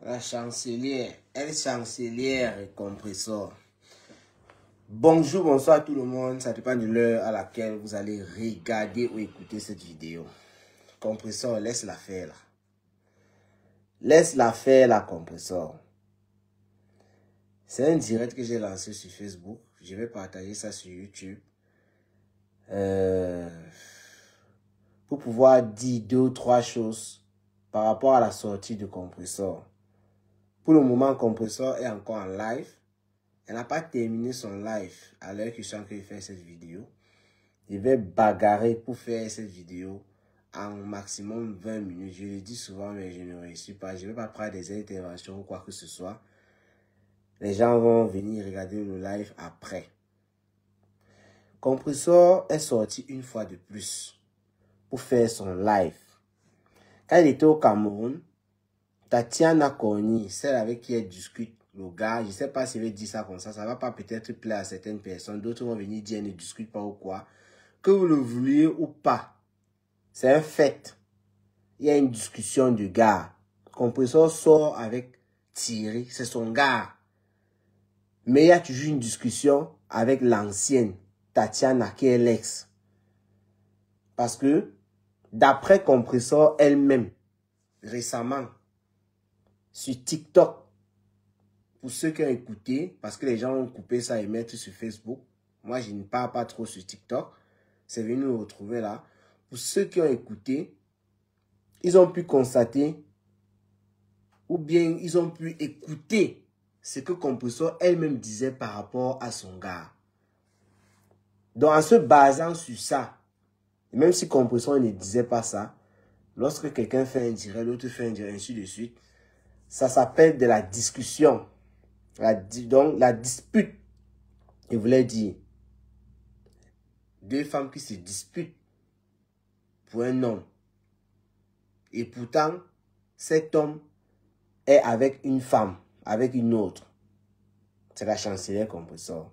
La chancelière, elle chancelière et compresseur. Bonjour, bonsoir à tout le monde. Ça dépend de l'heure à laquelle vous allez regarder ou écouter cette vidéo. Compresseur, laisse-la faire là. Laisse-la faire la compresseur. C'est un direct que j'ai lancé sur Facebook. Je vais partager ça sur YouTube. Pour pouvoir dire 2 ou 3 choses par rapport à la sortie de compresseur. Pour le moment, compresseur est encore en live. Elle n'a pas terminé son live à l'heure que je suis en train de faire cette vidéo. Je vais bagarrer pour faire cette vidéo en maximum 20 minutes. Je le dis souvent, mais je ne réussis pas. Je ne vais pas prendre des interventions ou quoi que ce soit. Les gens vont venir regarder le live après. Compresseur est sorti une fois de plus pour faire son live. Quand il était au Cameroun, Tatiana Corny, celle avec qui elle discute, le gars, je ne sais pas si je vais dire ça comme ça va pas peut-être plaire à certaines personnes. D'autres vont venir dire, ne discute pas ou quoi. Que vous le vouliez ou pas, c'est un fait. Il y a une discussion du gars. Compresseur sort avec Thierry, c'est son gars. Mais il y a toujours une discussion avec l'ancienne, Tatiana, qui est l'ex. Parce que, d'après Compresseur elle-même, récemment, sur TikTok, pour ceux qui ont écouté, parce que les gens ont coupé ça et mettre sur Facebook. Moi, je ne parle pas trop sur TikTok. C'est venu nous retrouver là. Pour ceux qui ont écouté, ils ont pu constater ou bien ils ont pu écouter ce que Compresseur elle-même disait par rapport à son gars. Donc, en se basant sur ça, même si Compresseur ne disait pas ça, lorsque quelqu'un fait un direct, l'autre fait un direct, ainsi de suite, ça s'appelle de la discussion. Donc, la dispute, je voulais dire, 2 femmes qui se disputent pour un homme. Et pourtant, cet homme est avec une femme, avec une autre. C'est la chancelière Compresseur.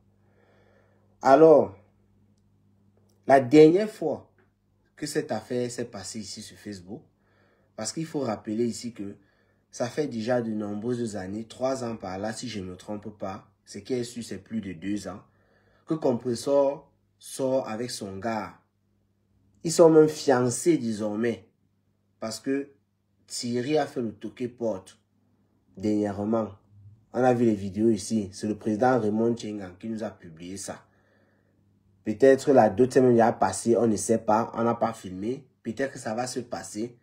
Alors, la dernière fois que cette affaire s'est passée ici sur Facebook, parce qu'il faut rappeler ici que ça fait déjà de nombreuses années, 3 ans par là, si je ne me trompe pas, ce qui est sûr, c'est plus de 2 ans, que Compresseur sort avec son gars. Ils sont même fiancés désormais, parce que Thierry a fait le toqué porte dernièrement. On a vu les vidéos ici. C'est le président Raymond Tchengan qui nous a publié ça. Peut-être la dot semaine a passé, on ne sait pas. On n'a pas filmé. Peut-être que ça va se passer.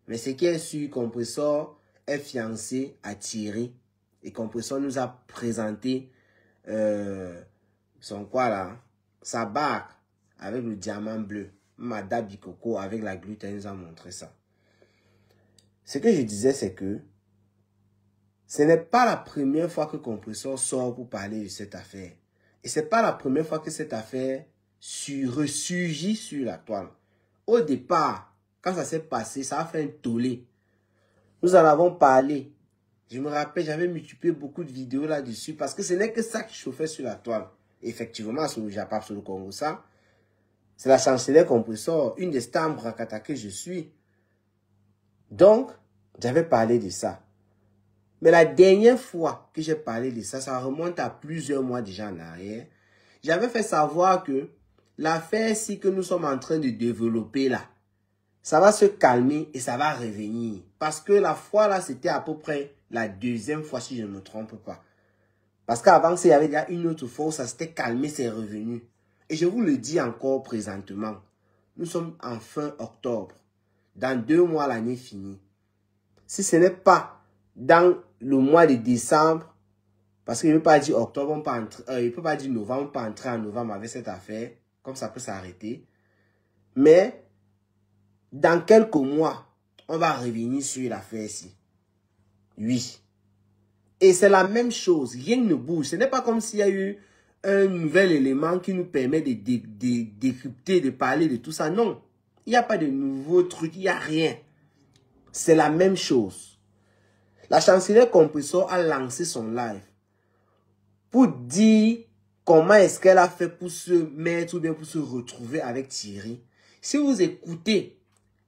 Mais ce qui est sûr, Compresseur est fiancé à Thierry. Et Compresseur nous a présenté son quoi là, sa bague avec le diamant bleu. Madame Bikoko avec la gluten nous a montré ça. Ce que je disais, c'est que ce n'est pas la première fois que Compresseur sort pour parler de cette affaire. Et ce n'est pas la première fois que cette affaire ressurgit sur la toile. Au départ, quand ça s'est passé, ça a fait un tollé. Nous en avons parlé. Je me rappelle, j'avais multiplié beaucoup de vidéos là-dessus parce que ce n'est que ça qui chauffait sur la toile. Et effectivement, sur le Japon, sur le Congo, ça, c'est la chancelière Compresseur, une des stars Brakata que je suis. Donc, j'avais parlé de ça. Mais la dernière fois que j'ai parlé de ça, ça remonte à plusieurs mois déjà en arrière. J'avais fait savoir que l'affaire-ci que nous sommes en train de développer là, ça va se calmer et ça va revenir. Parce que la fois là, c'était à peu près la 2e fois si je ne me trompe pas. Parce qu'avant, il y avait déjà une autre fois où ça s'était calmé, c'est revenu. Et je vous le dis encore présentement. Nous sommes en fin octobre. Dans 2 mois, l'année finie. Si ce n'est pas dans le mois de décembre, parce qu'il ne peut pas dire octobre, il ne peut pas dire novembre, on peut pas entrer en novembre avec cette affaire, comme ça peut s'arrêter. Mais, dans quelques mois, on va revenir sur l'affaire-ci. Oui. Et c'est la même chose, rien ne bouge. Ce n'est pas comme s'il y a eu un nouvel élément qui nous permet de décrypter, de parler de tout ça. Non, il n'y a pas de nouveau truc, il n'y a rien. C'est la même chose. La chancelière Compresseur a lancé son live pour dire comment est-ce qu'elle a fait pour se mettre ou bien pour se retrouver avec Thierry. Si vous écoutez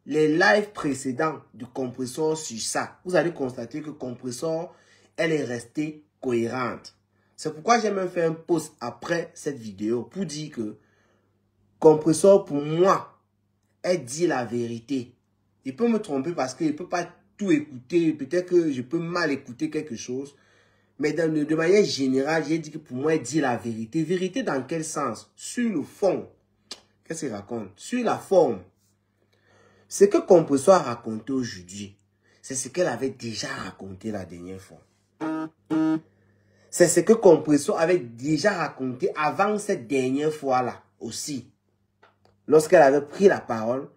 les lives précédents de Compressor sur ça, vous allez constater que Compressor, elle est restée cohérente. C'est pourquoi j'ai même fait un post après cette vidéo pour dire que Compressor, pour moi, elle dit la vérité. Il peut me tromper parce qu'il ne peut pas tout écouter. Peut-être que je peux mal écouter quelque chose. Mais de manière générale, j'ai dit que pour moi, elle dit la vérité. Vérité dans quel sens? Sur le fond. Qu'est-ce qu'il raconte? Sur la forme. Ce que Compressor a raconté aujourd'hui, c'est ce qu'elle avait déjà raconté la dernière fois. C'est ce que Compressor avait déjà raconté avant cette dernière fois-là aussi. Lorsqu'elle avait pris la parole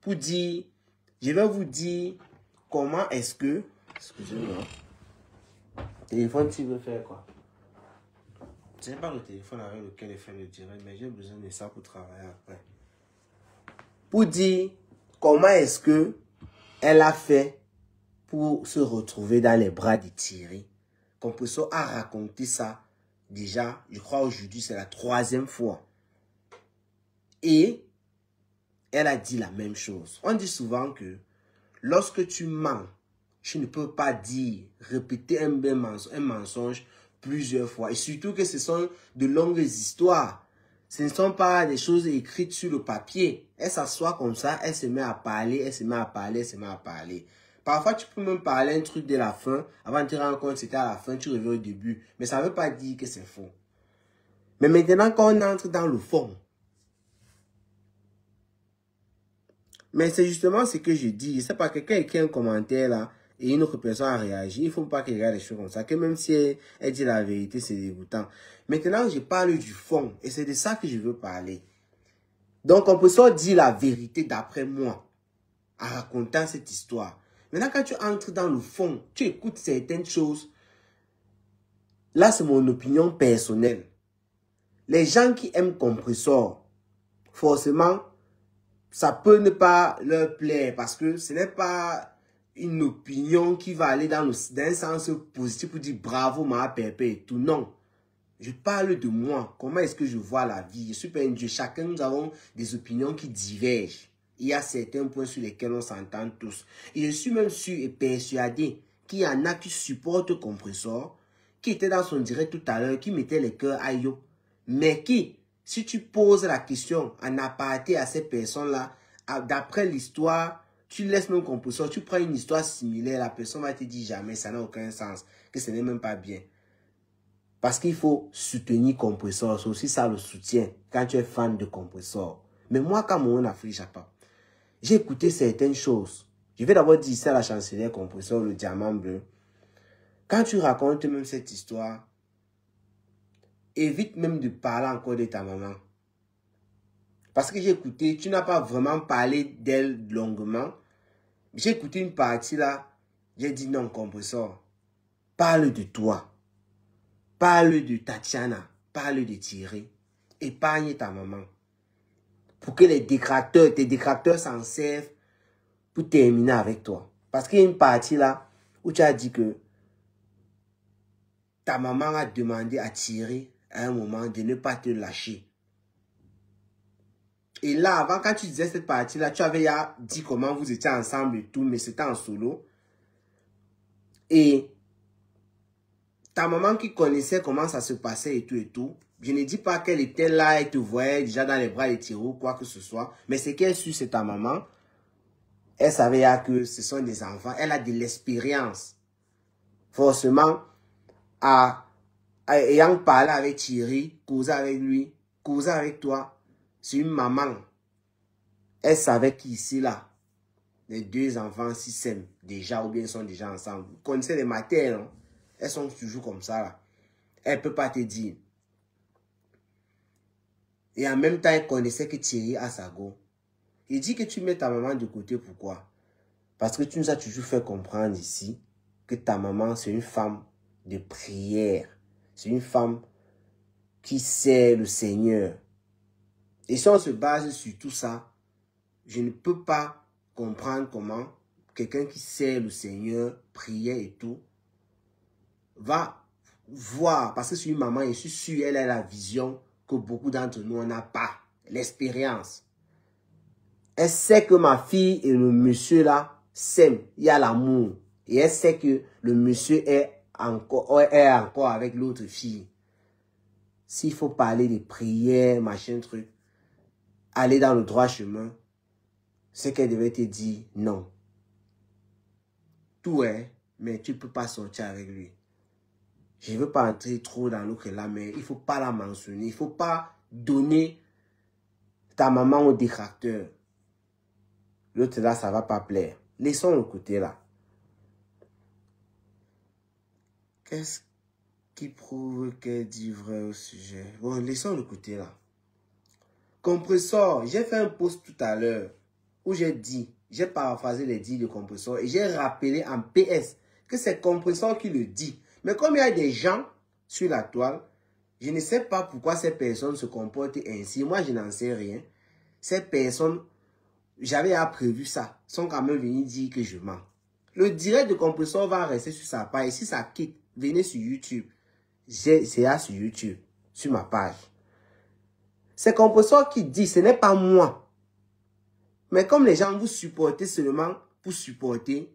pour dire, je vais vous dire comment est-ce que... Excusez-moi. Téléphone, tu veux faire quoi? Ce n'est pas le téléphone avec lequel elle fait le direct, mais j'ai besoin de ça pour travailler après. Pour dire comment est-ce que elle a fait pour se retrouver dans les bras de Thierry. Compressor a raconté ça déjà, je crois aujourd'hui c'est la 3e fois. Et elle a dit la même chose. On dit souvent que lorsque tu mens, tu ne peux pas dire, répéter un mensonge plusieurs fois. Et surtout que ce sont de longues histoires. Ce ne sont pas des choses écrites sur le papier. Elle s'assoit comme ça, elle se met à parler, elle se met à parler, elle se met à parler. Parfois, tu peux même parler un truc de la fin. Avant de te rendre compte que c'était à la fin, tu reviens au début. Mais ça ne veut pas dire que c'est faux. Mais maintenant, quand on entre dans le fond, mais c'est justement ce que je dis. C'est pas quelqu'un écrit un commentaire là et une autre personne a réagi. Il ne faut pas qu'il regarde les choses comme ça. Que même si elle dit la vérité, c'est dégoûtant. Maintenant, je parle du fond. Et c'est de ça que je veux parler. Donc, Compressor dit la vérité d'après moi. En racontant cette histoire. Maintenant, quand tu entres dans le fond, tu écoutes certaines choses. Là, c'est mon opinion personnelle. Les gens qui aiment Compressor, forcément, ça peut ne pas leur plaire parce que ce n'est pas une opinion qui va aller dans un sens positif pour dire bravo ma pépé et tout. Non. Je parle de moi. Comment est-ce que je vois la vie? Je suis pas un Dieu. Chacun, nous avons des opinions qui divergent. Il y a certains points sur lesquels on s'entend tous. Et je suis même sûr et persuadé qu'il y en a qui supportent Compressor, qui était dans son direct tout à l'heure, qui mettait les cœurs à yo. Mais qui, si tu poses la question en aparté à ces personnes-là, d'après l'histoire, tu laisses même Compressor, tu prends une histoire similaire, la personne va te dire jamais, ça n'a aucun sens, que ce n'est même pas bien. Parce qu'il faut soutenir Compressor, c'est aussi ça le soutien, quand tu es fan de Compressor. Mais moi, quand mon Afrique Japan, j'ai écouté certaines choses. Je vais d'abord dire ça à la chancelière Compressor, le diamant bleu. Quand tu racontes même cette histoire, évite même de parler encore de ta maman. Parce que j'ai écouté, tu n'as pas vraiment parlé d'elle longuement. J'ai écouté une partie là, j'ai dit non, Compressor, parle de toi. Parle de Tatiana, parle de Thierry. Épargne ta maman. Pour que tes détracteurs s'en servent pour terminer avec toi. Parce qu'il y a une partie là où tu as dit que ta maman a demandé à Thierry à un moment de ne pas te lâcher. Et là, avant, quand tu disais cette partie-là, tu avais dit comment vous étiez ensemble et tout, mais c'était en solo. Et ta maman qui connaissait comment ça se passait et tout, je ne dis pas qu'elle était là et te voyait déjà dans les bras de Thierry ou quoi que ce soit, mais ce qu'elle su, c'est ta maman. Elle savait que ce sont des enfants, elle a de l'expérience. Forcément, ayant parlé avec Thierry, causé avec lui, causé avec toi, c'est une maman. Elle savait qu'ici, là, les deux enfants s'y s'aiment déjà ou bien sont déjà ensemble. Vous connaissez les matères, non? Elles sont toujours comme ça, là. Elle ne peut pas te dire. Et en même temps, elle connaissait que Thierry a sa go. Il dit que tu mets ta maman de côté, pourquoi? Parce que tu nous as toujours fait comprendre ici que ta maman, c'est une femme de prière. C'est une femme qui sert le Seigneur. Et si on se base sur tout ça, je ne peux pas comprendre comment quelqu'un qui sert le Seigneur, prière et tout, va voir, parce que c'est une maman, je suis sûr, elle a la vision que beaucoup d'entre nous, on n'a pas, l'expérience. Elle sait que ma fille et le monsieur là s'aiment. Il y a l'amour. Et elle sait que le monsieur est encore avec l'autre fille. S'il faut parler de prière, machin, truc, aller dans le droit chemin, c'est qu'elle devait te dire non. Tout est, mais tu ne peux pas sortir avec lui. Je ne veux pas entrer trop dans l'autre là, mais il ne faut pas la mentionner. Il ne faut pas donner ta maman au détracteur. L'autre là, ça ne va pas plaire. Laissons le côté là. Qu'est-ce qui prouve qu'elle dit vrai au sujet? Bon, laissons le côté là. Compressor, j'ai fait un post tout à l'heure où j'ai paraphrasé les dits de Compressor et j'ai rappelé en PS que c'est Compressor qui le dit. Mais comme il y a des gens sur la toile, je ne sais pas pourquoi ces personnes se comportent ainsi. Moi, je n'en sais rien. Ces personnes, j'avais prévu ça, sont quand même venus dire que je mens. Le direct de Compressor va rester sur sa page. Et si ça quitte, venez sur YouTube. C'est là sur YouTube, sur ma page. C'est Compressor qui dit, ce n'est pas moi. Mais comme les gens vous supportez seulement pour supporter,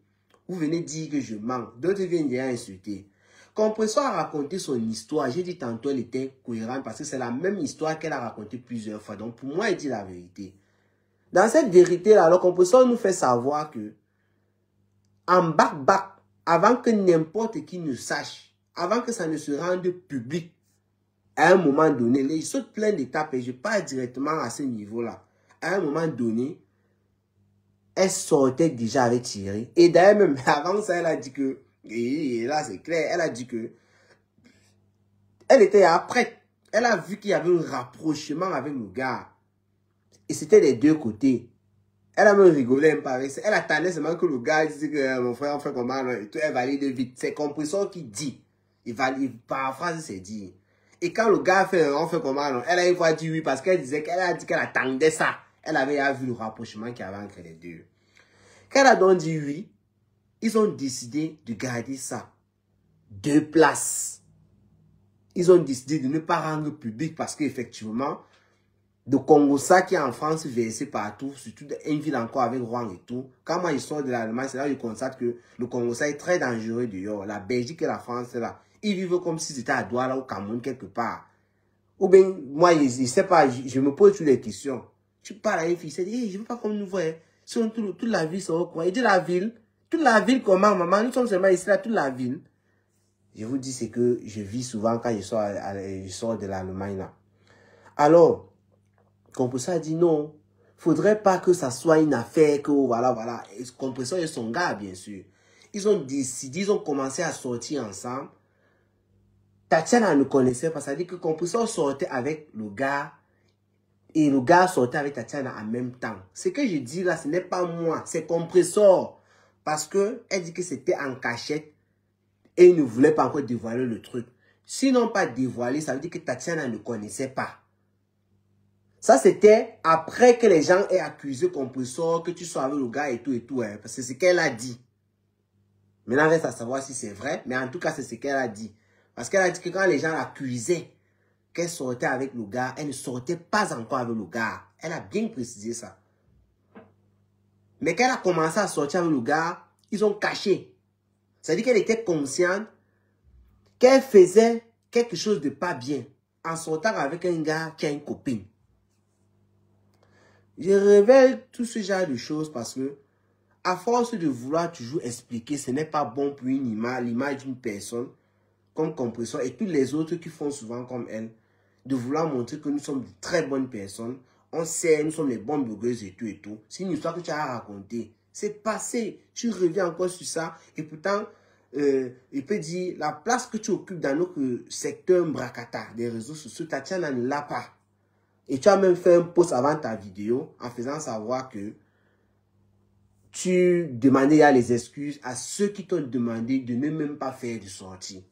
vous venez dire que je mens. D'autres viennent déjà insulter. Compressor a raconté son histoire. J'ai dit tantôt elle était cohérente parce que c'est la même histoire qu'elle a racontée plusieurs fois. Donc pour moi, elle dit la vérité. Dans cette vérité-là, le Compressor nous fait savoir que en bac, avant que n'importe qui ne sache, avant que ça ne se rende public, à un moment donné, il saute plein d'étapes et je parle directement à ce niveau-là. À un moment donné, elle sortait déjà avec Thierry. Et d'ailleurs, même avant ça, elle a dit que, et là c'est clair, elle a dit que, elle était après, elle a vu qu'il y avait un rapprochement avec le gars. Et c'était des deux côtés. Elle a même rigolé un peu avec ça. Elle attendait seulement que le gars dise que mon frère, on fait comment, et tout, elle valide vite. C'est Compressor qui dit. Il paraphrase ses dires. Et quand le gars fait, on fait comment, non? Elle a une fois dit oui parce qu'elle disait qu'elle a dit qu'elle attendait ça. Elle avait vu le rapprochement qu'il y avait entre les deux. Quand elle a donc dit oui, ils ont décidé de garder ça. 2 places. Ils ont décidé de ne pas rendre public parce qu'effectivement, de Congo-Ça qui est en France, versé partout, surtout une ville encore avec Rouen et tout. Quand moi je sors de l'Allemagne, c'est là que je constate que le Congo-Ça est très dangereux dehors. La Belgique et la France, là, ils vivent comme si c'était à Douala ou au Cameroun quelque part. Ou bien, moi, je ne sais pas, je me pose toutes les questions. Tu parles à une fille, tu dis, hey, je ne veux pas comme nous voir. Toute la ville, c'est au coin. Il dit la ville, toute la ville comment, maman, nous sommes seulement ici, là, toute la ville. Je vous dis, c'est que je vis souvent quand je sors de l'Allemagne, là. Alors, Compressor a dit non, faudrait pas que ça soit une affaire que voilà. Et Compressor et son gars, bien sûr. Ils ont décidé, ils ont commencé à sortir ensemble. Tatiana ne connaissait pas, ça dit que Compressor sortait avec le gars et le gars sortait avec Tatiana en même temps. Ce que je dis là, ce n'est pas moi, c'est Compressor. Parce que elle dit que c'était en cachette et il ne voulait pas encore dévoiler le truc. Sinon pas dévoiler, ça veut dire que Tatiana ne connaissait pas. Ça, c'était après que les gens aient accusé Compressor, que tu sois avec le gars et tout, hein, parce que c'est ce qu'elle a dit. Maintenant, reste à savoir si c'est vrai, mais en tout cas, c'est ce qu'elle a dit. Parce qu'elle a dit que quand les gens l'accusaient qu'elle sortait avec le gars, elle ne sortait pas encore avec le gars. Elle a bien précisé ça. Mais quand elle a commencé à sortir avec le gars, ils ont caché. C'est-à-dire qu'elle était consciente qu'elle faisait quelque chose de pas bien en sortant avec un gars qui a une copine. Je révèle tout ce genre de choses parce que, à force de vouloir toujours expliquer, ce n'est pas bon pour l'image d'une personne comme Compressor et tous les autres qui font souvent comme elle, de vouloir montrer que nous sommes de très bonnes personnes. On sait, nous sommes les bonnes blogueuses et tout. C'est une histoire que tu as racontée. C'est passé. Tu reviens encore sur ça. Et pourtant, il peut dire, la place que tu occupes dans notre secteur Mbrakata des réseaux sociaux, Tatiana ne l'a pas. Et tu as même fait un post avant ta vidéo en faisant savoir que tu demandais les excuses à ceux qui t'ont demandé de ne même pas faire de sortie.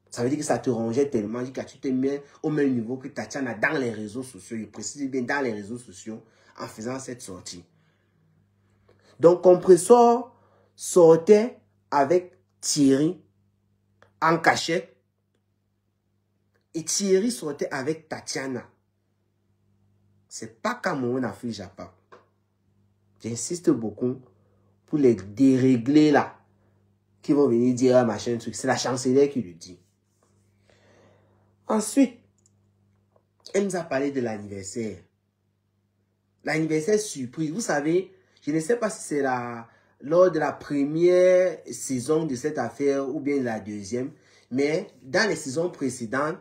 Ça veut dire que ça te rongeait tellement que tu te mets au même niveau que Tatiana dans les réseaux sociaux. Je précise bien dans les réseaux sociaux en faisant cette sortie. Donc, Compressor sortait avec Thierry en cachette et Thierry sortait avec Tatiana. C'est pas Cameroun, Afrique, Japon. J'insiste beaucoup pour les dérégler là. Qui vont venir dire un machin truc. C'est la chancelière qui le dit. Ensuite, elle nous a parlé de l'anniversaire. L'anniversaire surprise. Vous savez, je ne sais pas si c'est lors de la première saison de cette affaire ou bien de la deuxième. Mais dans les saisons précédentes,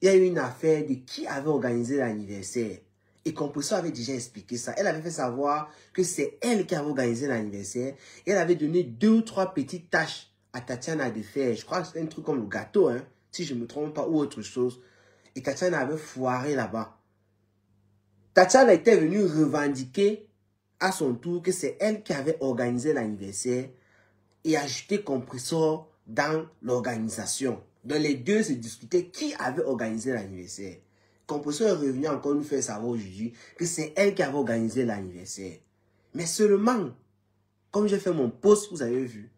il y a eu une affaire de qui avait organisé l'anniversaire. Et Compressor avait déjà expliqué ça. Elle avait fait savoir que c'est elle qui avait organisé l'anniversaire. Elle avait donné 2 ou 3 petites tâches à Tatiana de faire. Je crois que c'était un truc comme le gâteau, hein, si je ne me trompe pas, ou autre chose. Et Tatiana avait foiré là-bas. Tatiana était venue revendiquer à son tour que c'est elle qui avait organisé l'anniversaire et ajouté Compressor dans l'organisation. Donc les deux se discutaient qui avait organisé l'anniversaire. Compressor est revenu encore nous faire savoir aujourd'hui que c'est elle qui avait organisé l'anniversaire. Mais seulement, comme j'ai fait mon post, vous avez vu,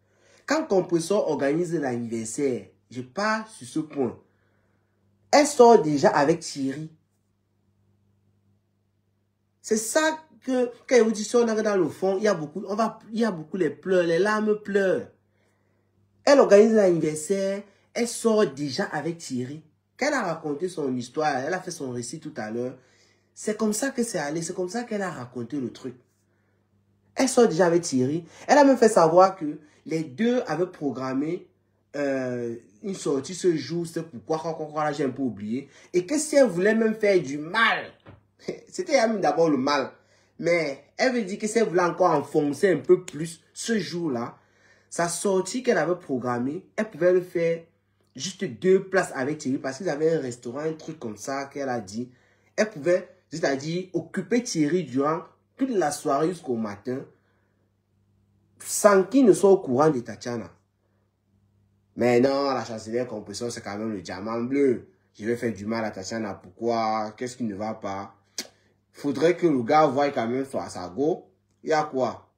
quand Compressor organise l'anniversaire, je pars sur ce point. Elle sort déjà avec Thierry. C'est ça que, quand je vous dis, si on arrive dans le fond, il y a beaucoup les pleurs, les larmes pleurent. Elle organise l'anniversaire, elle sort déjà avec Thierry. Quand elle a raconté son histoire, elle a fait son récit tout à l'heure, c'est comme ça que c'est allé, c'est comme ça qu'elle a raconté le truc. Elle sort déjà avec Thierry. Elle a même fait savoir que les deux avaient programmé une sortie ce jour, c'est pourquoi j'ai un peu oublié. Et que si elle voulait même faire du mal, c'était même d'abord le mal, mais elle veut dire que si elle voulait encore enfoncer un peu plus ce jour-là, sa sortie qu'elle avait programmée, elle pouvait le faire juste 2 places avec Thierry parce qu'ils avaient un restaurant, un truc comme ça qu'elle a dit. Elle pouvait, c'est-à-dire, occuper Thierry durant toute la soirée jusqu'au matin sans qu'il ne soit au courant de Tatiana. Mais non, la chancelière Compressor, c'est quand même le diamant bleu. Je vais faire du mal à Tatiana. Pourquoi? Qu'est-ce qui ne va pas? Faudrait que le gars voie quand même sa go. Il y a quoi?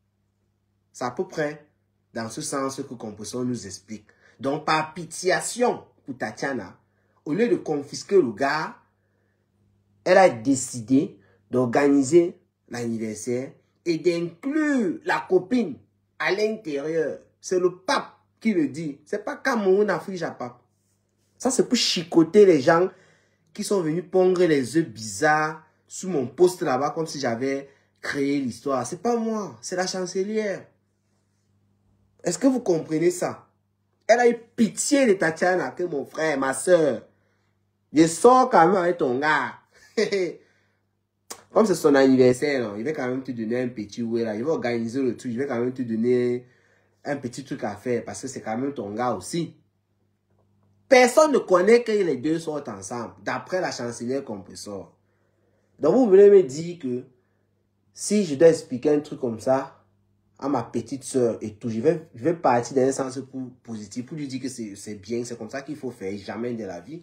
C'est à peu près dans ce sens que Compressor nous explique. Donc, par pitiation pour Tatiana, au lieu de confisquer le gars, elle a décidé d'organiser l'anniversaire et d'inclure la copine à l'intérieur. C'est le pape qui le dit. C'est pas Cameroun, Afrique, Japon. Ça, c'est pour chicoter les gens qui sont venus pondre les œufs bizarres sous mon poste là-bas comme si j'avais créé l'histoire. C'est pas moi, c'est la chancelière. Est-ce que vous comprenez ça? Elle a eu pitié de Tatiana, que mon frère, ma soeur. Je sors quand même avec ton gars. Comme c'est son anniversaire, non, il va quand même te donner un petit ouais là. Il va organiser le truc. Je vais quand même te donner un petit truc à faire parce que c'est quand même ton gars aussi. Personne ne connaît que les deux sortent ensemble, d'après la chancelière Compressor. Donc vous voulez me dire que si je dois expliquer un truc comme ça à ma petite soeur et tout, je vais partir dans un sens positif pour lui dire que c'est bien, c'est comme ça qu'il faut faire, jamais de la vie.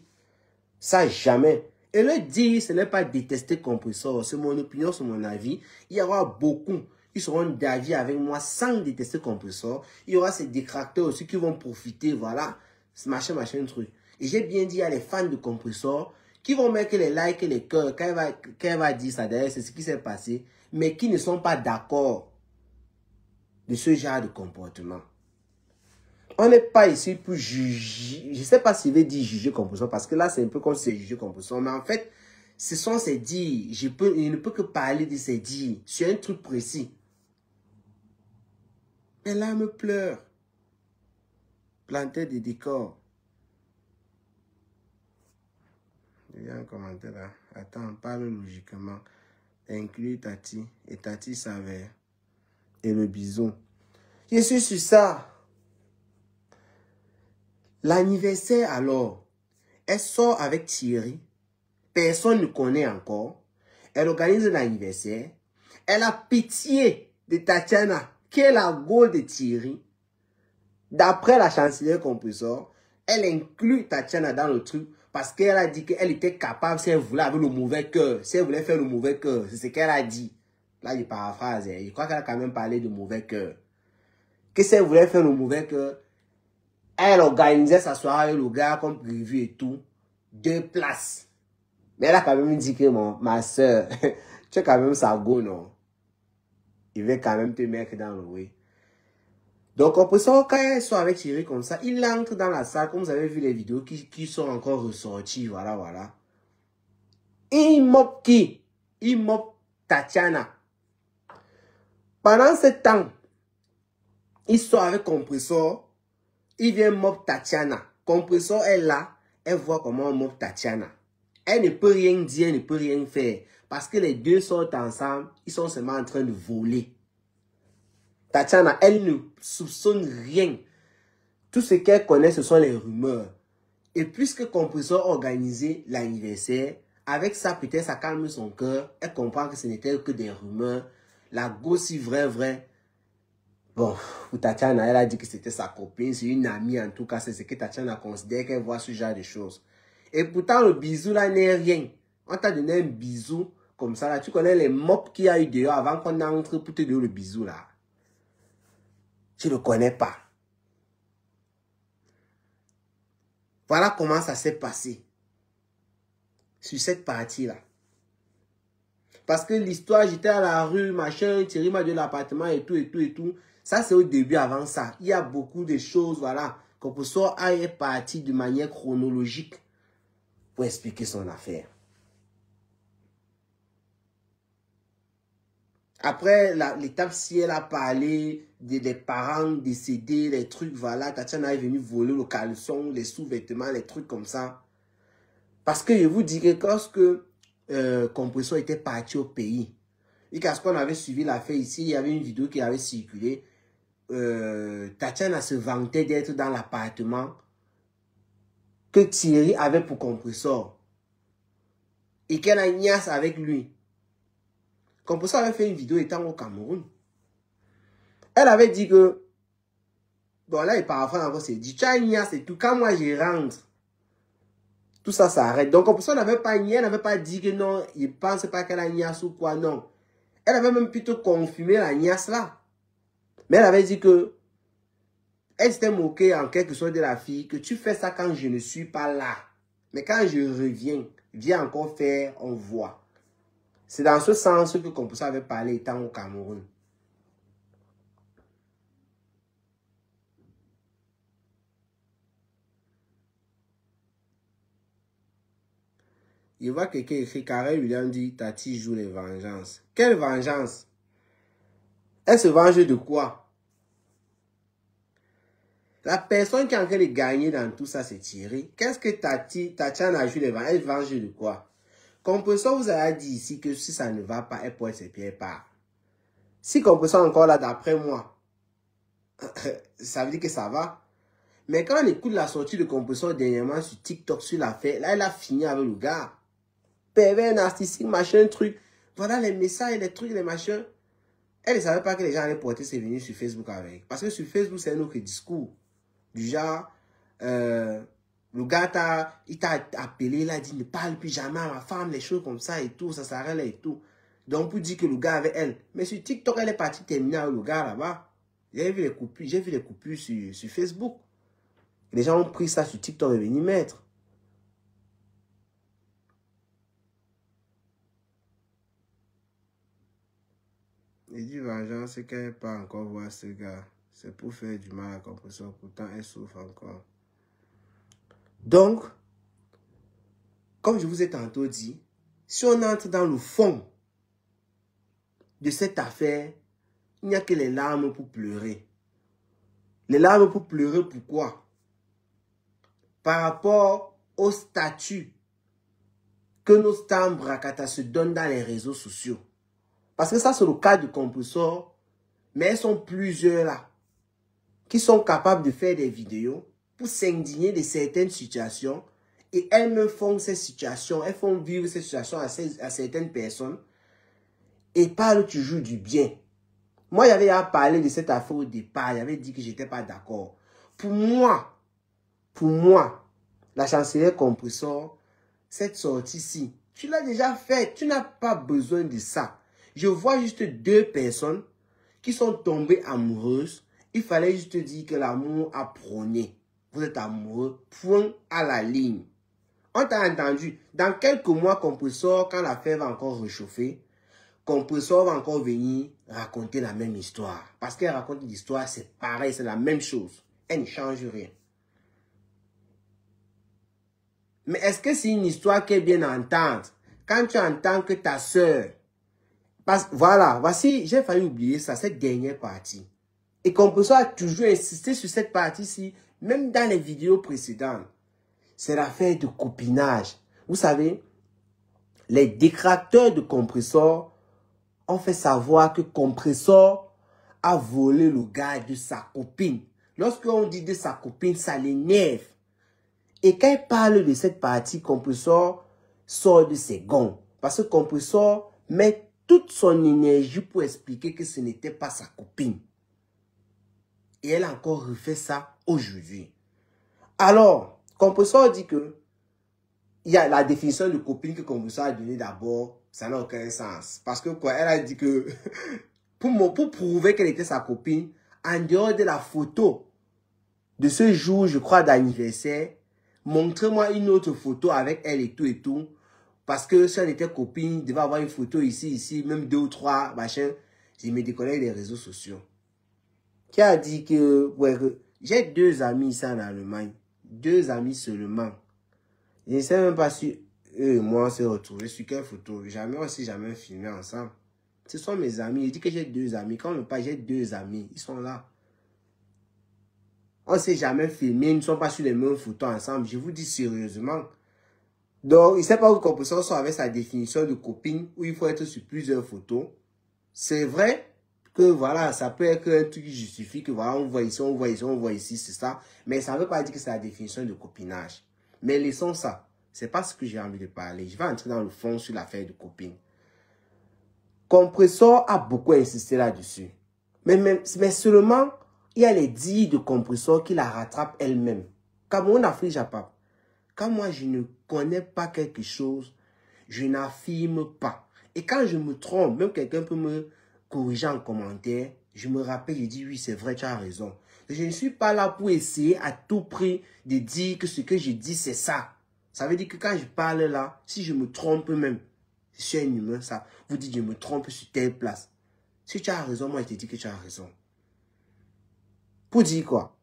Ça, jamais. Et le dire, ce n'est pas détester Compressor, c'est mon opinion, c'est mon avis. Il y aura beaucoup, ils seront d'avis avec moi sans détester Compressor. Il y aura ces détracteurs aussi qui vont profiter, voilà, machin, truc. Et j'ai bien dit à les fans de Compressor qui vont mettre les likes et les cœurs quand elle va dire ça, d'ailleurs, c'est ce qui s'est passé, mais qui ne sont pas d'accord de ce genre de comportement. On n'est pas ici pour juger. Je ne sais pas s'il veut dire juger Compressor, parce que là, c'est un peu comme si c'est juger Compressor. Mais en fait, ce sont ses dires. Il ne peut que parler de ses dires sur un truc précis. Mais là, elle me pleure. Planter des décors. Il y a un commentaire là. Attends, parle logiquement. Inclus Tati. Et Tati savait. Et le bison. Je suis sur ça. L'anniversaire alors. Elle sort avec Thierry. Personne ne connaît encore. Elle organise l'anniversaire. Elle a pitié de Tatiana, qui est la go de Thierry. D'après la chancelière Compressor, elle inclut Tatiana dans le truc parce qu'elle a dit qu'elle était capable, si elle voulait, avec le mauvais cœur. Si elle voulait faire le mauvais cœur, c'est ce qu'elle a dit. Là, je paraphrase. Je crois qu'elle a quand même parlé de mauvais cœur. Que si elle voulait faire le mauvais cœur, elle organisait sa soirée avec le gars comme prévu et tout. 2 places. Mais elle a quand même dit que ma soeur, tu es quand même sa go, non? il va quand même te mettre dans le way. Donc, Compressor, quand il soit avec Thierry comme ça, il entre dans la salle, comme vous avez vu les vidéos qui sont encore ressorties, voilà, voilà. Et il moque qui? Il moque Tatiana. Pendant ce temps, il sort avec Compressor, il vient moque Tatiana. Compressor est là, elle voit comment on moque Tatiana. Elle ne peut rien dire, elle ne peut rien faire. Parce que les deux sortent ensemble, ils sont seulement en train de voler. Tatiana, elle ne soupçonne rien. Tout ce qu'elle connaît, ce sont les rumeurs. Et puisque Compressor organisait l'anniversaire, avec ça, peut-être ça calme son cœur. Elle comprend que ce n'était que des rumeurs. La go, si vrai. Bon, pour Tatiana, elle a dit que c'était sa copine, c'est une amie en tout cas. C'est ce que Tatiana considère qu'elle voit ce genre de choses. Et pourtant, le bisou là n'est rien. On t'a donné un bisou comme ça là. Tu connais les mops qu'il y a eu dehors avant qu'on entre pour te donner le bisou là. Tu ne le connais pas. Voilà comment ça s'est passé. Sur cette partie-là. Parce que l'histoire, j'étais à la rue, machin, Thierry m'a donné l'appartement et tout. Ça, c'est au début avant ça. Il y a beaucoup de choses, voilà. Compressor est parti de manière chronologique pour expliquer son affaire. Après l'étape, si elle a parlé des parents décédés, les trucs, voilà, Tatiana est venue voler le caleçon, les sous-vêtements, les trucs comme ça. Parce que je vous dis que lorsque Compressor était parti au pays, et qu'à ce qu'on avait suivi l'affaire ici, il y avait une vidéo qui avait circulé. Tatiana se vantait d'être dans l'appartement que Thierry avait pour Compressor. Et qu'elle a niasse avec lui. Compressor avait fait une vidéo étant au Cameroun. Elle avait dit que, bon là il paraphrase encore, c'est dit, tu as niasse et tout, quand moi je rentre, tout ça s'arrête. Donc Compressor n'avait pas niasse, elle n'avait pas dit que non, il ne pense pas qu'elle a niasse ou quoi, non. Elle avait même plutôt confirmé la niasse là. Mais elle avait dit que elle s'était moquée en quelque sorte de la fille, que tu fais ça quand je ne suis pas là. Mais quand je reviens, viens encore faire, on voit. C'est dans ce sens que Compressor avait parlé étant au Cameroun. Il voit quelqu'un écrit, Carré William dit, Tati joue les vengeances. Quelle vengeance? Elle se venge de quoi? La personne qui est en train de gagner dans tout ça, c'est Thierry. Qu'est-ce que Tatiana a joué les vengeances? Elle venge de quoi? Compressor vous a dit ici que si ça ne va pas, elle pointe ses pieds part. Si Compressor est encore là, d'après moi, ça veut dire que ça va. Mais quand on écoute la sortie de Compressor dernièrement sur TikTok, sur l'affaire, là, elle a fini avec le gars. Pervers, narcissique, machin, truc. Voilà les messages, les trucs, les machins. Elle ne savait pas que les gens allaient porter ses venues sur Facebook avec. Parce que sur Facebook, c'est un autre discours. Du genre, le gars il t'a appelé, il a dit ne parle plus jamais à ma femme, les choses comme ça et tout, ça s'arrête là et tout. Donc, pour dire que le gars avait elle. Mais sur TikTok, elle est partie terminer avec le gars là-bas. J'ai vu les coupures sur Facebook. Les gens ont pris ça sur TikTok et venu mettre. Il dit vengeance, c'est qu'elle n'est pas encore voir ce gars. C'est pour faire du mal à Compressor. Pourtant, elle souffre encore. Donc, comme je vous ai tantôt dit, si on entre dans le fond de cette affaire, il n'y a que les larmes pour pleurer. Les larmes pour pleurer, pourquoi? Par rapport au statut que nos stars Bracata se donnent dans les réseaux sociaux. Parce que ça, c'est le cas de Compressor, mais elles sont plusieurs là, qui sont capables de faire des vidéos pour s'indigner de certaines situations, et elles me font ces situations, elles font vivre ces situations à certaines personnes, et parlent toujours du bien. Moi, j'avais parlé de cette affaire au départ, j'avais dit que je n'étais pas d'accord. Pour moi, la chancelière Compressor, cette sortie-ci, tu l'as déjà faite, tu n'as pas besoin de ça. Je vois juste deux personnes qui sont tombées amoureuses. Il fallait juste dire que l'amour a prôné. Vous êtes amoureux, point à la ligne. On t'a entendu. Dans quelques mois, Compressor, quand l'affaire va encore réchauffer, Compressor va encore venir raconter la même histoire. Parce qu'elle raconte l'histoire, c'est pareil, c'est la même chose. Elle ne change rien. Mais est-ce que c'est une histoire qui est bien entendre? Quand tu entends que ta soeur... Voilà, voici, j'ai failli oublier ça, cette dernière partie. Et Compressor a toujours insisté sur cette partie-ci, même dans les vidéos précédentes. C'est l'affaire de copinage. Vous savez, les détracteurs de Compressor ont fait savoir que Compressor a volé le gars de sa copine. Lorsqu'on dit de sa copine, ça l'énerve. Et quand il parle de cette partie, Compressor sort de ses gonds. Parce que Compressor met toute son énergie pour expliquer que ce n'était pas sa copine. Et elle a encore refait ça aujourd'hui. Alors, Compressor dit que il y a la définition de copine que Compressor a donnée d'abord, ça n'a aucun sens. Parce que quoi, elle a dit que pour prouver qu'elle était sa copine, en dehors de la photo de ce jour, je crois, d'anniversaire, montrez-moi une autre photo avec elle et tout. Parce que si elle était copine, il devait avoir une photo ici, même 2 ou 3, machin. Je me déconnecte des réseaux sociaux. Qui a dit que, ouais, j'ai 2 amis ici en Allemagne. 2 amis seulement. Je ne sais même pas si eux et moi on s'est retrouvés sur quelle photo. Jamais aussi, jamais filmé ensemble. Ce sont mes amis. Je dis que j'ai 2 amis. Quand on me parle, j'ai 2 amis. Ils sont là. On ne s'est jamais filmé. Ils ne sont pas sur les mêmes photos ensemble. Je vous dis sérieusement. Donc, il ne sait pas où Compressor soit avec sa définition de copine où il faut être sur plusieurs photos. C'est vrai que voilà, ça peut être un truc qui justifie que voilà, on voit ici, on voit ici, on voit ici, c'est ça. Mais ça ne veut pas dire que c'est la définition de copinage. Mais laissons ça. C'est pas ce que j'ai envie de parler. Je vais entrer dans le fond sur l'affaire de copine. Compressor a beaucoup insisté là-dessus. Mais seulement, il y a les dires de Compressor qui la rattrapent elle-même. Cameroun, Afrique, Japon. Quand moi, je ne connais pas quelque chose, je n'affirme pas. Et quand je me trompe, même quelqu'un peut me corriger en commentaire, je me rappelle, je dis oui, c'est vrai, tu as raison. Je ne suis pas là pour essayer à tout prix de dire que ce que je dis, c'est ça. Ça veut dire que quand je parle là, si je me trompe même, je suis un humain, ça. Vous dites, je me trompe sur telle place. Si tu as raison, moi, je te dis que tu as raison. Pour dire quoi?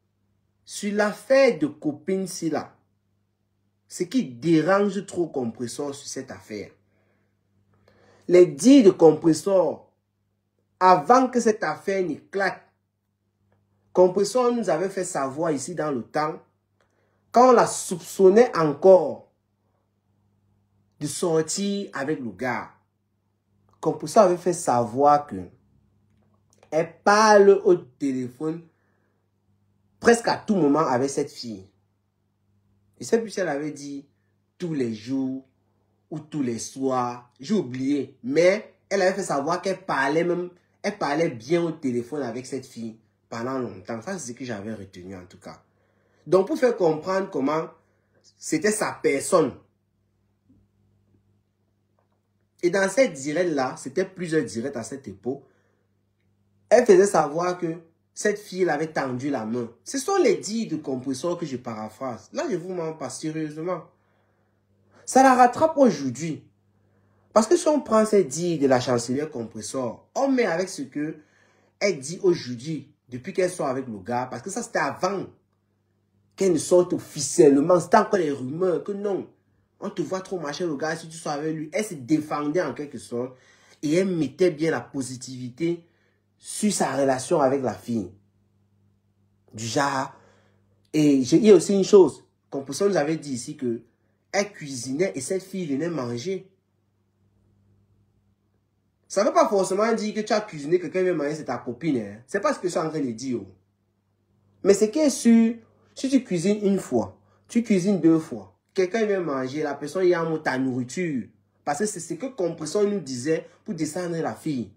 Sur l'affaire de copine-ci là, ce qui dérange trop Compressor sur cette affaire. Les dires de Compressor, avant que cette affaire n'éclate, Compressor nous avait fait savoir ici dans le temps, quand on la soupçonnait encore de sortir avec le gars, Compressor avait fait savoir que elle parle au téléphone presque à tout moment avec cette fille. Je ne sais plus si elle avait dit tous les jours ou tous les soirs. J'ai oublié. Mais elle avait fait savoir qu'elle parlait même, elle parlait bien au téléphone avec cette fille pendant longtemps. Ça, c'est ce que j'avais retenu en tout cas. Donc, pour faire comprendre comment c'était sa personne. Et dans cette directe-là, c'était plusieurs directs à cette époque, elle faisait savoir que cette fille avait tendu la main. Ce sont les dires de Compressor que je paraphrase. Là, je vous mens pas sérieusement. Ça la rattrape aujourd'hui. Parce que si on prend ces dires de la chancelière Compressor, on met avec ce que elle dit aujourd'hui, depuis qu'elle sort avec le gars, parce que ça c'était avant qu'elle ne sorte officiellement. C'était encore les rumeurs que non, on te voit trop marcher le gars si tu sors avec lui. Elle se défendait en quelque sorte et elle mettait bien la positivité sur sa relation avec la fille. Du genre, et il y a aussi une chose, Compressor nous avait dit ici que elle cuisinait et cette fille venait manger. Ça ne veut pas forcément dire que tu as cuisiné, que quelqu'un vient manger, c'est ta copine. Hein. C'est pas ce que je suis en train de dire. Mais ce qui est sûr, si tu cuisines une fois, tu cuisines 2 fois, quelqu'un vient manger, la personne y a ta nourriture. Parce que c'est ce que Compressor nous disait pour descendre la fille.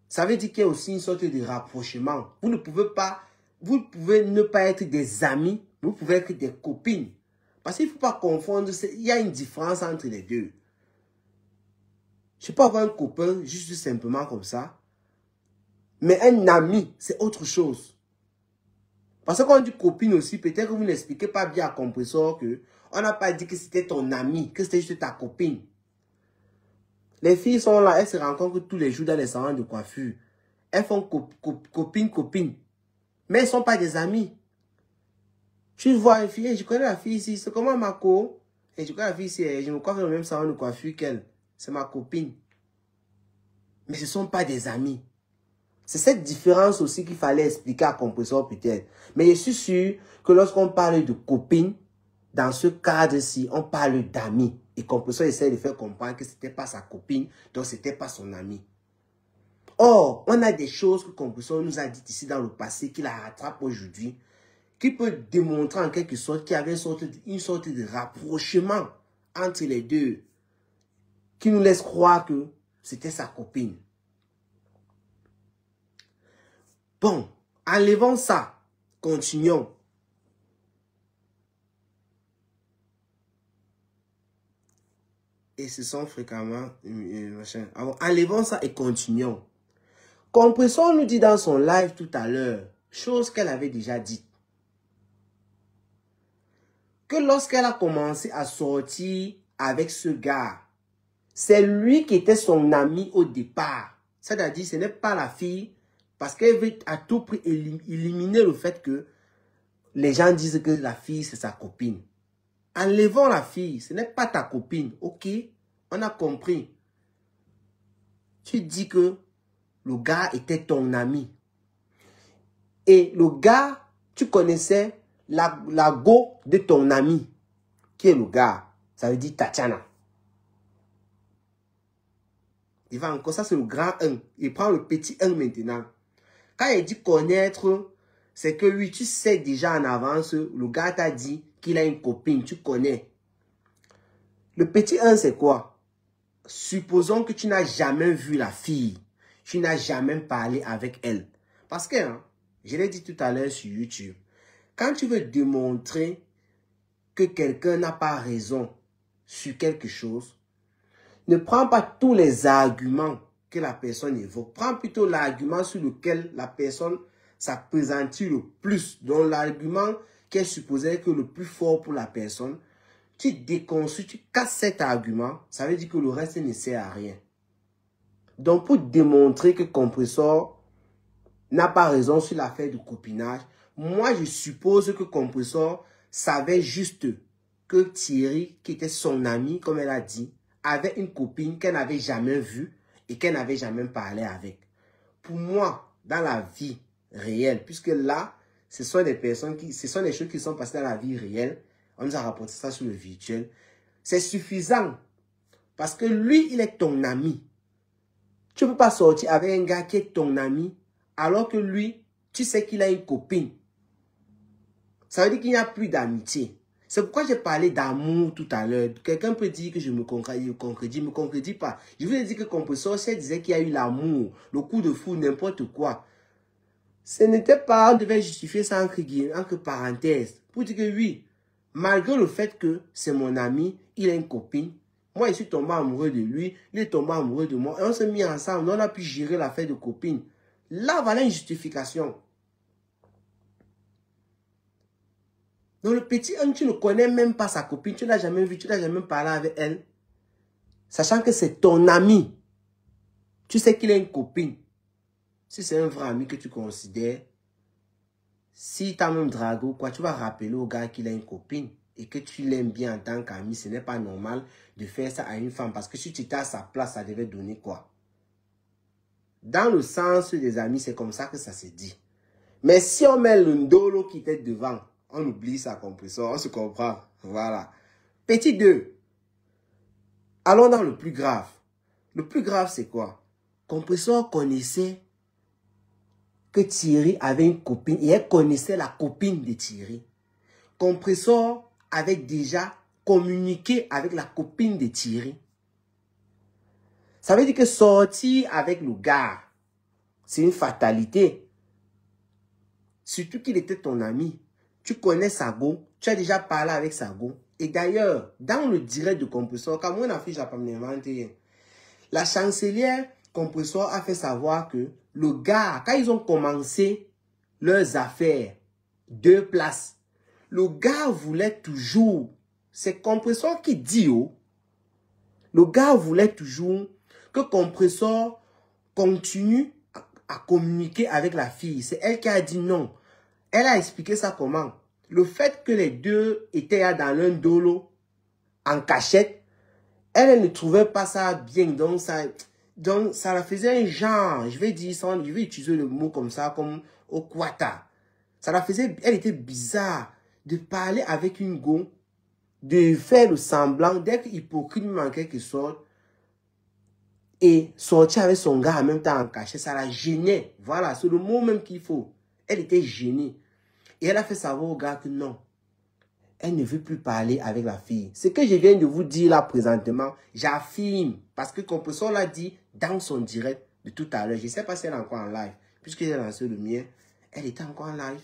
Ça veut dire qu'il y a aussi une sorte de rapprochement. Vous ne pouvez ne pas être des amis, vous pouvez être des copines. Parce qu'il ne faut pas confondre, il y a une différence entre les deux. Je peux avoir un copain juste simplement comme ça. Mais un ami, c'est autre chose. Parce que quand on dit copine aussi, peut-être que vous n'expliquez pas bien à Compressor que on n'a pas dit que c'était ton ami, que c'était juste ta copine. Les filles sont là, elles se rencontrent tous les jours dans les salons de coiffure. Elles font copine. Mais elles ne sont pas des amies. Tu vois une fille, je connais la fille ici, c'est comment Marco? Et je connais la fille ici, je me coiffe dans le même salon de coiffure qu'elle. C'est ma copine. Mais ce ne sont pas des amis. C'est cette différence aussi qu'il fallait expliquer à Compressor peut-être. Mais je suis sûr que lorsqu'on parle de copine, dans ce cadre-ci, on parle d'amis. Et Compressor essaie de faire comprendre que ce n'était pas sa copine, donc ce n'était pas son ami. Or, on a des choses que Compressor nous a dites ici dans le passé, qu'il la rattrape aujourd'hui, qui peut démontrer en quelque sorte qu'il y avait une sorte de rapprochement entre les deux, qui nous laisse croire que c'était sa copine. Bon, enlevons ça, continuons. Et ce sont fréquemment... Alors, enlevons ça et continuons. Compressor nous dit dans son live tout à l'heure, chose qu'elle avait déjà dite, que lorsqu'elle a commencé à sortir avec ce gars, c'est lui qui était son ami au départ. C'est-à-dire, ce n'est pas la fille, parce qu'elle veut à tout prix éliminer le fait que les gens disent que la fille, c'est sa copine. Enlevons la fille, ce n'est pas ta copine, ok? On a compris. Tu dis que le gars était ton ami. Et le gars, tu connaissais la go de ton ami. Qui est le gars? Ça veut dire Tatiana. Il va encore, ça c'est le grand 1. Il prend le petit 1 maintenant. Quand il dit connaître, c'est que oui, tu sais déjà en avance, le gars t'a dit qu'il a une copine, tu connais. Le petit 1 c'est quoi? Supposons que tu n'as jamais vu la fille. Tu n'as jamais parlé avec elle. Parce que, hein, je l'ai dit tout à l'heure sur YouTube, quand tu veux démontrer que quelqu'un n'a pas raison sur quelque chose, ne prends pas tous les arguments que la personne évoque. Prends plutôt l'argument sur lequel la personne s'appesantit le plus. Donc l'argument qui est supposé être le plus fort pour la personne. Tu déconstruis, tu casses cet argument. Ça veut dire que le reste ne sert à rien. Donc pour démontrer que Compressor n'a pas raison sur l'affaire du copinage, moi je suppose que Compressor savait juste que Thierry, qui était son ami, comme elle a dit, avait une copine qu'elle n'avait jamais vue et qu'elle n'avait jamais parlé avec. Pour moi, dans la vie réelle, puisque là, ce sont des personnes ce sont des choses qui sont passées dans la vie réelle, on nous a rapporté ça sur le virtuel, c'est suffisant. Parce que lui, il est ton ami. Tu ne peux pas sortir avec un gars qui est ton ami, alors que lui, tu sais qu'il a une copine. Ça veut dire qu'il n'y a plus d'amitié. C'est pourquoi j'ai parlé d'amour tout à l'heure. Quelqu'un peut dire que je me concrétise, me concrétise pas. Je voulais dire que Compressor disait qu'il y a eu l'amour, le coup de fou, n'importe quoi. Ce n'était pas, on devait justifier ça entre parenthèses. Pour dire que oui, malgré le fait que c'est mon ami, il a une copine. Moi, je suis tombé amoureux de lui, il est tombé amoureux de moi. Et on s'est mis ensemble, on a pu gérer l'affaire de copine. Là, voilà une justification. Donc le petit 1, tu ne connais même pas sa copine, tu ne l'as jamais vu, tu ne l'as jamais parlé avec elle. Sachant que c'est ton ami. Tu sais qu'il a une copine. Si c'est un vrai ami que tu considères, si tu as même dragué ou quoi, tu vas rappeler au gars qu'il a une copine et que tu l'aimes bien en tant qu'ami. Ce n'est pas normal de faire ça à une femme parce que si tu étais à sa place, ça devait donner quoi? Dans le sens des amis, c'est comme ça que ça se dit. Mais si on met le ndolo qui était devant, on oublie ça, Compressor, on se comprend. Voilà. Petit 2. Allons dans le plus grave. Le plus grave, c'est quoi? Compressor connaissait que Thierry avait une copine et elle connaissait la copine de Thierry. Compressor avait déjà communiqué avec la copine de Thierry. Ça veut dire que sortir avec le gars, c'est une fatalité. Surtout qu'il était ton ami. Tu connais Sago, tu as déjà parlé avec Sago. Et d'ailleurs, dans le direct de Compressor, quand on affiche la chancelière Compressor a fait savoir que le gars, quand ils ont commencé leurs affaires, 2 places, le gars voulait toujours, c'est Compressor qui dit, oh, le gars voulait toujours que Compressor continue à communiquer avec la fille. C'est elle qui a dit non. Elle a expliqué ça comment. Le fait que les deux étaient là dans l'un dolo, en cachette, elle ne trouvait pas ça bien. Donc, ça la faisait un genre, je vais dire ça, je vais utiliser le mot comme ça, comme au quata. Ça la faisait, elle était bizarre de parler avec une go, de faire le semblant, d'être hypocrite même en quelque sorte, et sortir avec son gars en même temps en cachette, ça la gênait. Voilà, c'est le mot même qu'il faut. Elle était gênée. Et elle a fait savoir au gars que non, elle ne veut plus parler avec la fille. Ce que je viens de vous dire là présentement, j'affirme. Parce que Compressor l'a dit dans son direct de tout à l'heure. Je ne sais pas si elle est encore en live. Puisque j'ai lancé le mien, elle était encore en live.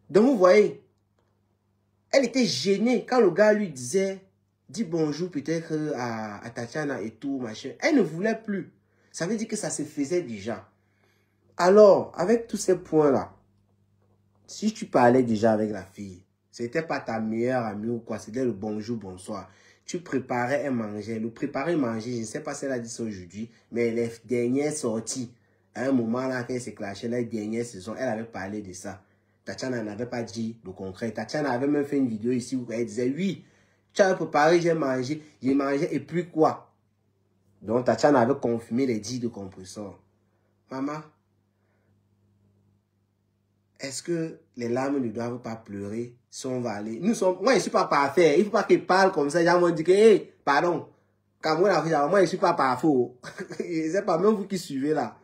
Donc vous voyez, elle était gênée quand le gars lui disait, dis bonjour peut-être à Tatiana et tout, machin. Elle ne voulait plus. Ça veut dire que ça se faisait déjà. Alors, avec tous ces points-là, si tu parlais déjà avec la fille, c'était pas ta meilleure amie ou quoi, c'était le bonjour, bonsoir. Tu préparais un manger. Le préparer manger, je ne sais pas si elle a dit ça aujourd'hui, mais les dernières sorties, à un moment là, quand elle s'est clashée, les dernières saisons, elle avait parlé de ça. Tatiana n'avait pas dit le concret. Tatiana avait même fait une vidéo ici où elle disait, oui, tu as préparé, j'ai mangé, et puis quoi? Donc Tatiana avait confirmé les dits de Compressor. Maman, est-ce que les larmes ne doivent pas pleurer si on va aller? Moi, je ne suis pas parfait. Il ne faut pas qu'ils parlent comme ça. Les gens vont dire que, hey, pardon. Quand moi, je ne suis pas parfait. C'est pas même vous qui suivez là.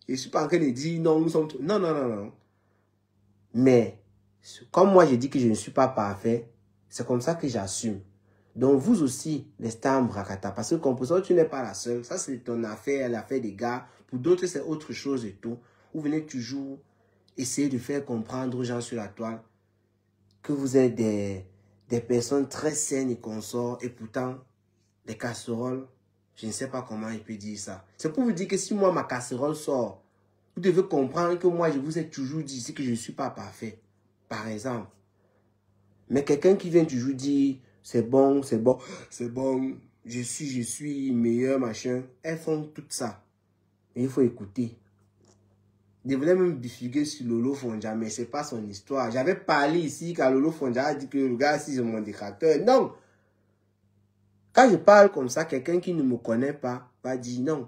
Je ne suis pas en train de dire non, nous sommes... Non, non, non, non. Mais, comme moi, je dis que je ne suis pas parfait, c'est comme ça que j'assume. Donc, vous aussi, les stars Brakata. Parce que Compressor, tu n'es pas la seule. Ça, c'est ton affaire, l'affaire des gars. Pour d'autres, c'est autre chose et tout. Vous venez toujours essayer de faire comprendre aux gens sur la toile que vous êtes des personnes très saines et consorts. Et pourtant, des casseroles, je ne sais pas comment il peut dire ça. C'est pour vous dire que si moi, ma casserole sort, vous devez comprendre que moi, je vous ai toujours dit ici que je ne suis pas parfait. Par exemple. Mais quelqu'un qui vient toujours dire, c'est bon, c'est bon, c'est bon, je suis meilleur, machin. Elles font tout ça. Et il faut écouter. Je voulais même bifurquer sur Lolo Fonja, mais ce n'est pas son histoire. J'avais parlé ici quand Lolo Fonja a dit que le gars, si c'est mon détracteur. Non. Quand je parle comme ça, quelqu'un qui ne me connaît pas va dire non.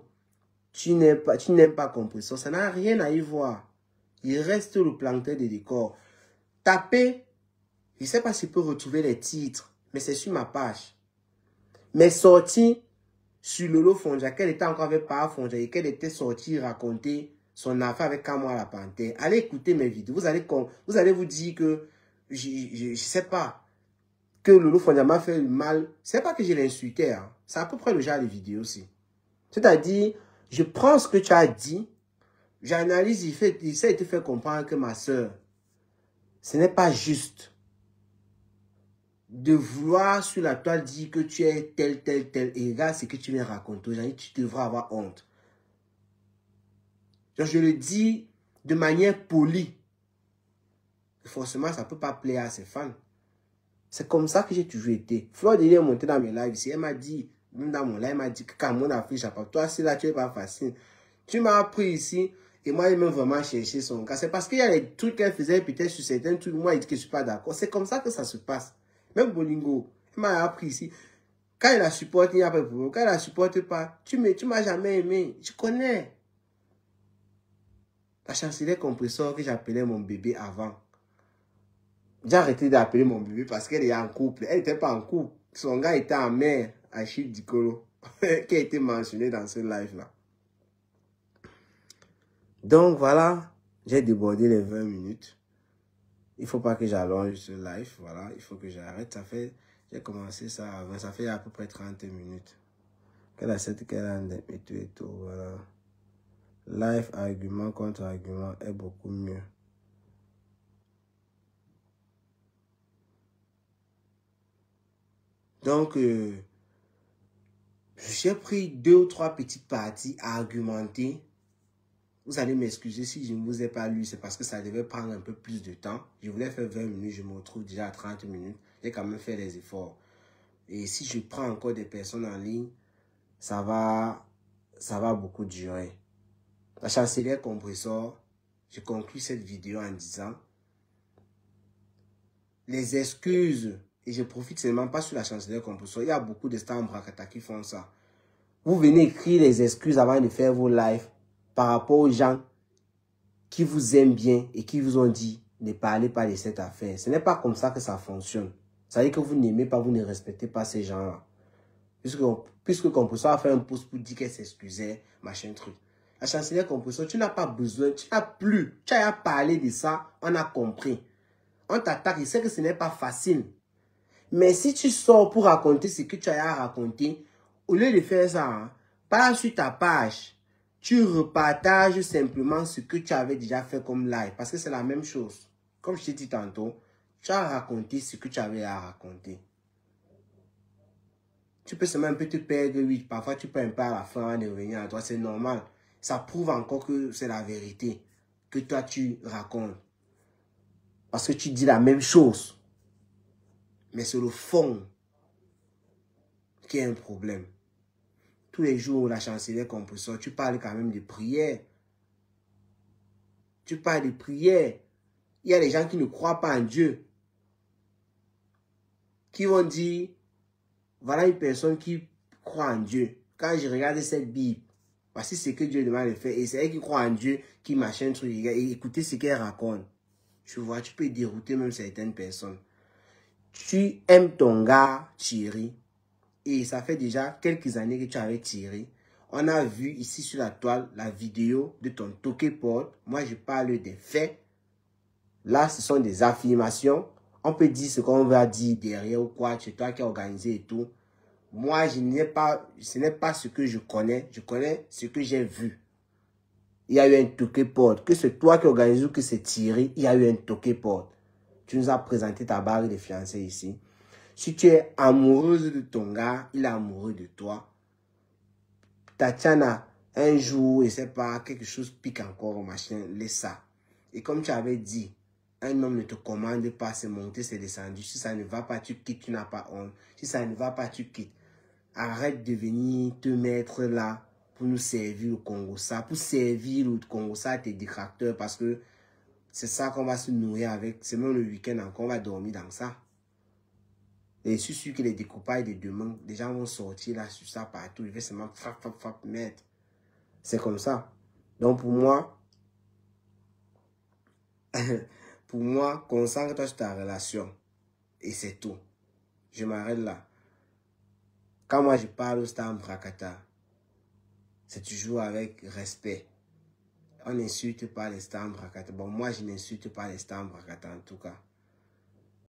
Tu n'aimes pas Compressor. Ça n'a rien à y voir. Il reste le planteur de décor. Tapez. Je ne sais pas si je peux retrouver les titres, mais c'est sur ma page. Mais sorti sur Lolo Fonja, qu'elle était encore avec Para Fonja et qu'elle était sortie raconter son affaire avec Kamwa la Panthère. Allez écouter mes vidéos. Vous allez vous dire que je ne sais pas, que Lolo Fonja m'a fait du mal. C'est pas que je l'insultais. Hein. C'est à peu près le genre de vidéo aussi. C'est-à-dire, je prends ce que tu as dit, j'analyse, il s'est été fait comprendre que ma soeur, ce n'est pas juste de vouloir sur la toile dire que tu es tel, et regarde ce que tu viens raconter aux gens, tu devrais avoir honte. Donc, je le dis de manière polie. Forcément, ça ne peut pas plaire à ses fans. C'est comme ça que j'ai toujours été. Fleur de est montée dans mes lives ici. Elle m'a dit, même dans mon live, elle m'a dit que quand mon affiche, toi, si là, tu n'es pas facile. Tu m'as appris ici, et moi, il m'a vraiment cherché son cas. C'est parce qu'il y a des trucs qu'elle faisait, peut-être sur certains trucs, moi, il dit que je ne suis pas d'accord. C'est comme ça que ça se passe. Même Bolingo, il m'a appris ici. Quand il la supporte, il n'y a pas de problème. Quand il la supporte pas, tu m'as jamais aimé. Je connais. La chancelière Compressor que j'appelais mon bébé avant. J'ai arrêté d'appeler mon bébé parce qu'elle est en couple. Elle n'était pas en couple. Son gars était en mer, Achille Dikolo, qui a été mentionné dans ce live-là. Donc voilà, j'ai débordé les 20 minutes. Il ne faut pas que j'allonge ce live. Voilà, il faut que j'arrête. J'ai commencé ça avant. Ça fait à peu près 30 minutes. Qu'elle a cette qu'elle a et tout. Voilà. Live, argument contre argument est beaucoup mieux. Donc, j'ai pris 2 ou 3 petites parties à argumenter. Vous allez m'excuser si je ne vous ai pas lu, c'est parce que ça devait prendre un peu plus de temps. Je voulais faire 20 minutes, je me retrouve déjà à 30 minutes. J'ai quand même fait les efforts. Et si je prends encore des personnes en ligne, ça va beaucoup durer. La chancelière compresseur, je conclue cette vidéo en disant les excuses, et je profite seulement pas sur la chancelière compresseur, il y a beaucoup de stars en Brakata qui font ça. Vous venez écrire les excuses avant de faire vos lives par rapport aux gens qui vous aiment bien et qui vous ont dit ne parlez pas de cette affaire. Ce n'est pas comme ça que ça fonctionne. Ça veut dire que vous n'aimez pas, vous ne respectez pas ces gens-là. Puisque compresseur a fait un post pour dire qu'elle s'excusait, machin truc. La chancelière compresseur, tu n'as pas besoin, tu n'as plus, tu as parlé de ça, on a compris. On t'attaque, je sais que ce n'est pas facile. Mais si tu sors pour raconter ce que tu as à raconter, au lieu de faire ça, hein, pars sur ta page, tu repartages simplement ce que tu avais déjà fait comme live. Parce que c'est la même chose. Comme je t'ai dit tantôt, tu as raconté ce que tu avais à raconter. Tu peux seulement un peu te perdre, oui. Parfois, tu peux un peu à la fin de revenir à toi. C'est normal. Ça prouve encore que c'est la vérité que toi, tu racontes. Parce que tu dis la même chose. Mais c'est le fond qui est un problème. Tous les jours, la chancelière compresseur, tu parles quand même de prière. Tu parles de prière. Il y a des gens qui ne croient pas en Dieu. Qui vont dire, voilà une personne qui croit en Dieu. Quand je regarde cette Bible, voici ce que Dieu demande de faire. Et c'est elle qui croit en Dieu, qui machin truc. Et écoutez ce qu'elle raconte. Tu vois, tu peux dérouter même certaines personnes. Tu aimes ton gars, Thierry. Et ça fait déjà quelques années que tu avais Thierry. On a vu ici sur la toile la vidéo de ton Tokeport. Moi, je parle des faits. Là, ce sont des affirmations. On peut dire ce qu'on va dire derrière ou quoi. C'est toi qui as organisé et tout. Moi, ce n'est pas ce que je connais. Je connais ce que j'ai vu. Il y a eu un Tokeport. Que c'est toi qui organise ou que c'est Thierry, il y a eu un Tokeport. Tu nous as présenté ta barre de fiancés ici. Si tu es amoureuse de ton gars, il est amoureux de toi. Tatiana, un jour, je sais pas, quelque chose pique encore, machin, laisse ça. Et comme tu avais dit, un homme ne te commande pas, c'est monter, c'est descendu. Si ça ne va pas, tu quittes, tu n'as pas honte. Si ça ne va pas, tu quittes. Arrête de venir te mettre là pour nous servir le Congo, ça, pour servir le Congo, ça à tes détracteurs, parce que c'est ça qu'on va se nourrir avec. C'est même le week-end encore, on va dormir dans ça. Et je suis sûr que les découpages de demain, les gens vont sortir là sur ça partout. Ils vont seulement frappe, mettre. C'est comme ça. Donc pour moi, concentre-toi sur ta relation. Et c'est tout. Je m'arrête là. Quand moi je parle au Star Brakata, c'est toujours avec respect. On n'insulte pas les Stars Brakata. Bon, moi je n'insulte pas les Stars Brakata en tout cas.